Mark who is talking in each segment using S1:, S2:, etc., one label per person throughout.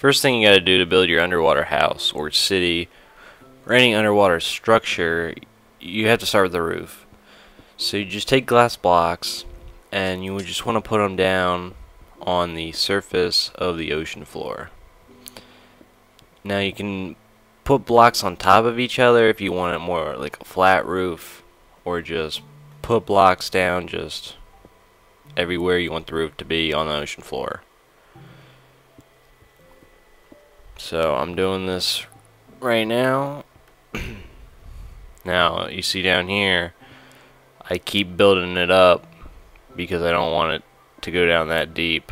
S1: First thing you gotta do to build your underwater house or city or any underwater structure, you have to start with the roof. So you just take glass blocks and you would just want to put them down on the surface of the ocean floor. Now you can put blocks on top of each other if you want it more like a flat roof, or just put blocks down just everywhere you want the roof to be on the ocean floor. So I'm doing this right now. Now you see down here I keep building it up because I don't want it to go down that deep.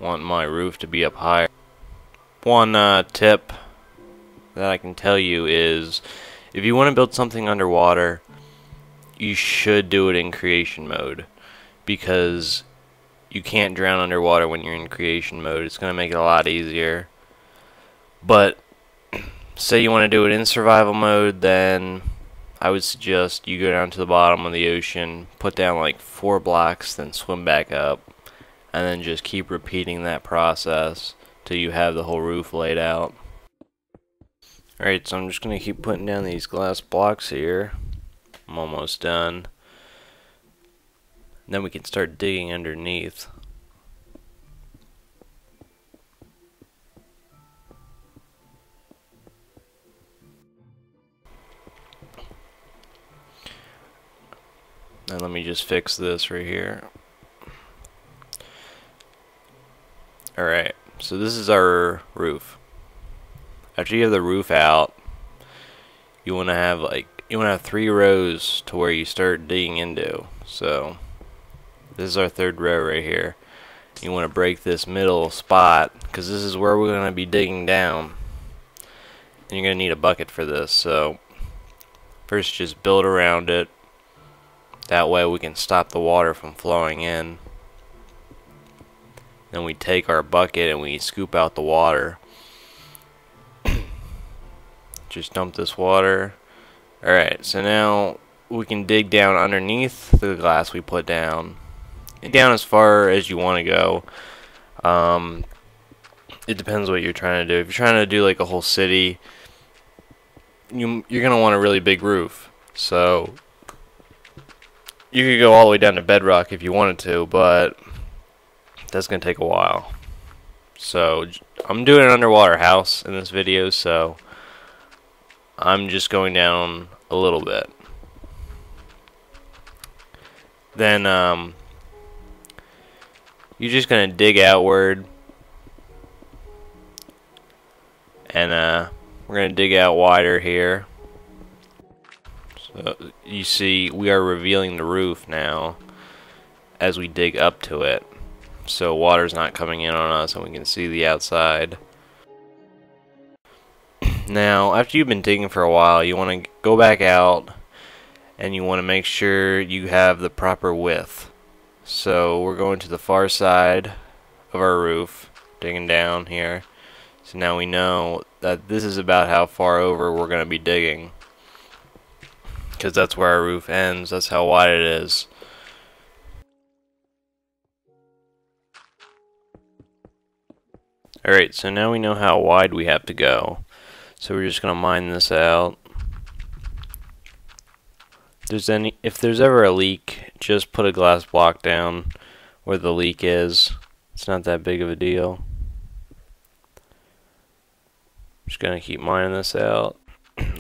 S1: I want my roof to be up higher. One tip that I can tell you is, if you want to build something underwater, you should do it in creation mode, because you can't drown underwater when you're in creation mode. It's going to make it a lot easier. But say you want to do it in survival mode, then I would suggest you go down to the bottom of the ocean, put down like 4 blocks, then swim back up, and then just keep repeating that process till you have the whole roof laid out. Alright, so I'm just going to keep putting down these glass blocks here. I'm almost done. Then we can start digging underneath. And let me just fix this right here. Alright, so this is our roof. After you have the roof out, you want to have 3 rows to where you start digging into. So this is our 3rd row right here. You want to break this middle spot, because this is where we're going to be digging down. And you're going to need a bucket for this. So first just build around it. That way we can stop the water from flowing in. Then we take our bucket and we scoop out the water. Just dump this water. Alright, so now we can dig down underneath the glass we put down. Down as far as you want to go. It depends what you're trying to do. If you're trying to do like a whole city, you're going to want a really big roof. So you could go all the way down to bedrock if you wanted to, but that's going to take a while. So I'm doing an underwater house in this video, so I'm just going down a little bit. Then you're just going to dig outward, and we're going to dig out wider here. So you see we are revealing the roof now as we dig up to it, so water's not coming in on us and we can see the outside. Now after you've been digging for a while, you want to go back out and you want to make sure you have the proper width. So we're going to the far side of our roof, digging down here. So now we know that this is about how far over we're going to be digging, because that's where our roof ends. That's how wide it is. Alright, so now we know how wide we have to go. So we're just going to mine this out. If there's ever a leak, just put a glass block down where the leak is. It's not that big of a deal. Just going to keep mining this out.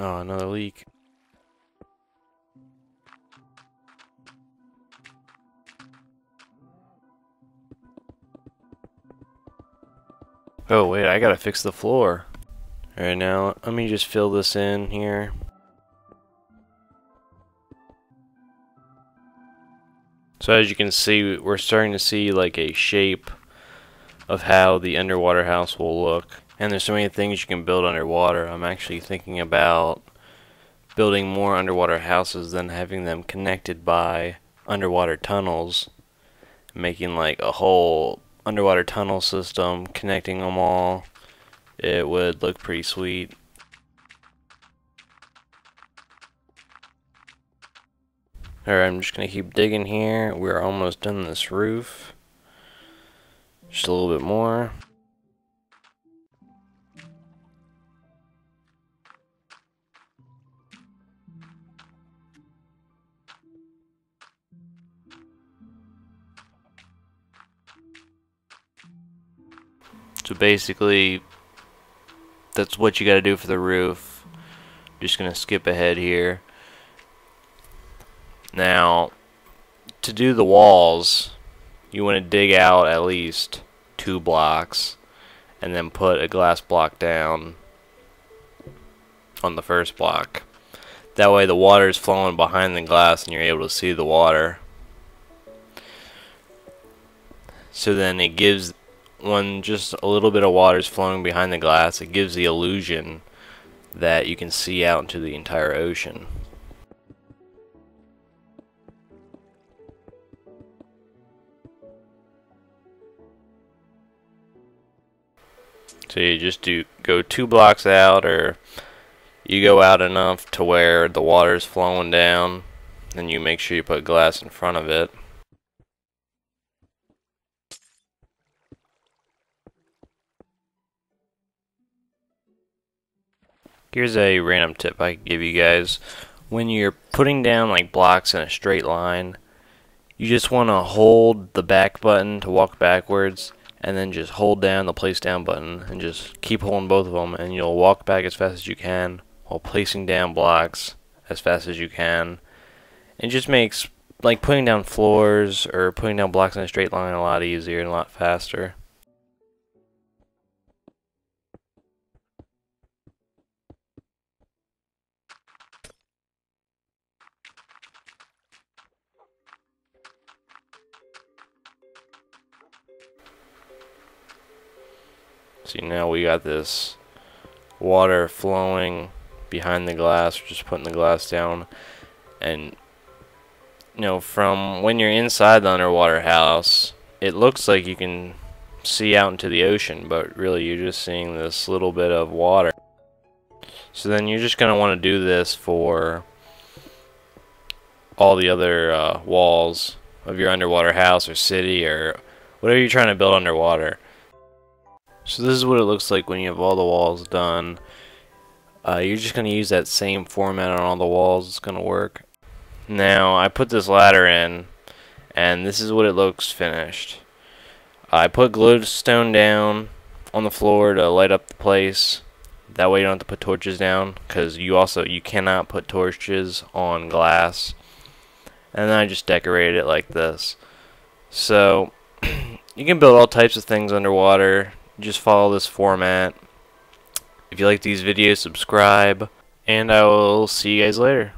S1: Oh, another leak. Oh wait, I gotta fix the floor. Alright, now let me just fill this in here. So as you can see, we're starting to see like a shape of how the underwater house will look. And there's so many things you can build underwater. I'm actually thinking about building more underwater houses than having them connected by underwater tunnels. Making like a whole underwater tunnel system, connecting them all. It would look pretty sweet. Alright, I'm just going to keep digging here. We're almost done this roof. Just a little bit more. So basically, that's what you got to do for the roof. Just gonna skip ahead here. Now, to do the walls, you want to dig out at least 2 blocks and then put a glass block down on the first block. That way the water is flowing behind the glass and you're able to see the water. So then it gives, when just a little bit of water is flowing behind the glass, it gives the illusion that you can see out into the entire ocean. So you just go 2 blocks out, or you go out enough to where the water is flowing down, then you make sure you put glass in front of it. Here's a random tip I can give you guys. When you're putting down like blocks in a straight line, you just want to hold the back button to walk backwards, and then just hold down the place down button and just keep holding both of them, and you'll walk back as fast as you can while placing down blocks as fast as you can. It just makes like putting down floors or putting down blocks in a straight line a lot easier and a lot faster. See, now we got this water flowing behind the glass. We're just putting the glass down, and you know, from when you're inside the underwater house, it looks like you can see out into the ocean, but really you're just seeing this little bit of water. So then you're just going to want to do this for all the other walls of your underwater house or city or whatever you're trying to build underwater. So this is what it looks like when you have all the walls done. You're just going to use that same format on all the walls. It's going to work. Now I put this ladder in, and this is what it looks finished. I put glowstone down on the floor to light up the place. That way you don't have to put torches down, because you cannot put torches on glass. And then I just decorated it like this. So you can build all types of things underwater. Just follow this format. If you like these videos, subscribe, and I will see you guys later.